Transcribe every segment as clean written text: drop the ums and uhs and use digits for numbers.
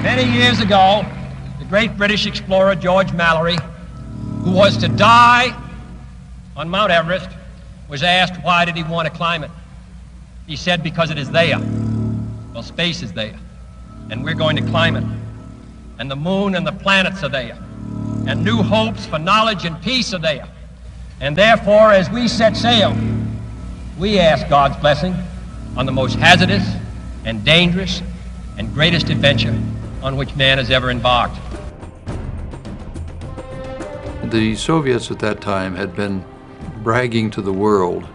Many years ago, the great British explorer George Mallory, who was to die on Mount Everest, was asked why did he want to climb it. He said, because it is there. Well, space is there, and we're going to climb it. And the moon and the planets are there, and new hopes for knowledge and peace are there. And therefore, as we set sail, we ask God's blessing on the most hazardous and dangerous and greatest adventure on which man has ever embarked. The Soviets at that time had been bragging to the world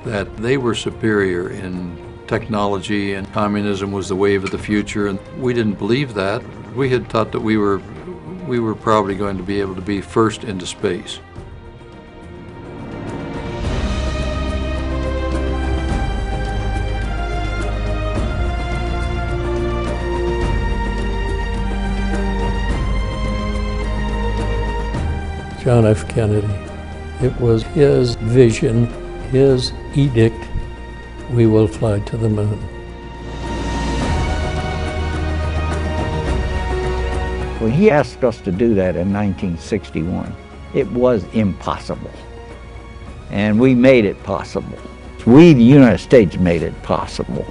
that they were superior in technology and communism was the wave of the future, and we didn't believe that. We had thought that we were probably going to be able to be first into space. John F. Kennedy. It was his vision, his edict, we will fly to the moon. When he asked us to do that in 1961, it was impossible. And we made it possible. We, the United States, made it possible.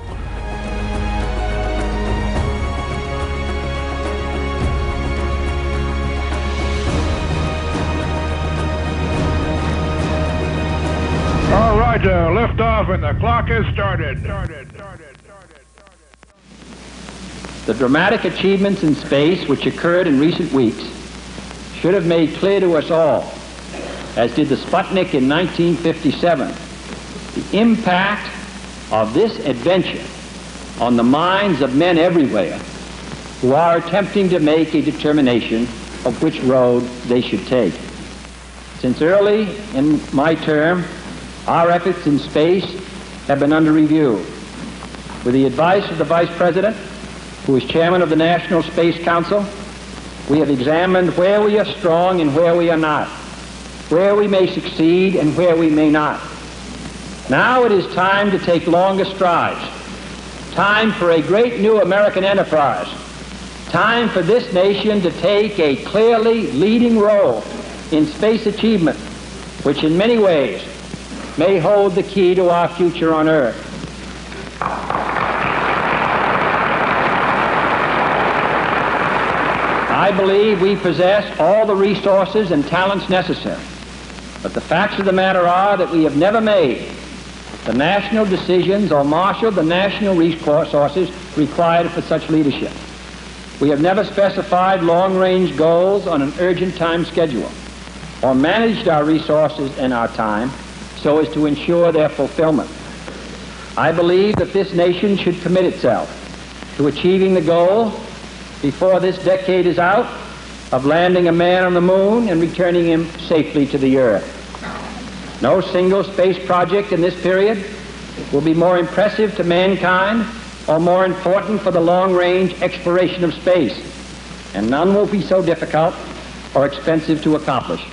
Lift off and the clock has started. The dramatic achievements in space which occurred in recent weeks should have made clear to us all, as did the Sputnik in 1957, the impact of this adventure on the minds of men everywhere who are attempting to make a determination of which road they should take. Since early in my term, our efforts in space have been under review. With the advice of the Vice President, who is Chairman of the National Space Council, we have examined where we are strong and where we are not, where we may succeed and where we may not. Now it is time to take longer strides, time for a great new American enterprise, time for this nation to take a clearly leading role in space achievement, which in many ways may hold the key to our future on Earth. I believe we possess all the resources and talents necessary, but the facts of the matter are that we have never made the national decisions or marshaled the national resources required for such leadership. We have never specified long-range goals on an urgent time schedule, or managed our resources and our time so as to ensure their fulfillment. I believe that this nation should commit itself to achieving the goal before this decade is out of landing a man on the moon and returning him safely to the Earth. No single space project in this period will be more impressive to mankind or more important for the long-range exploration of space, and none will be so difficult or expensive to accomplish.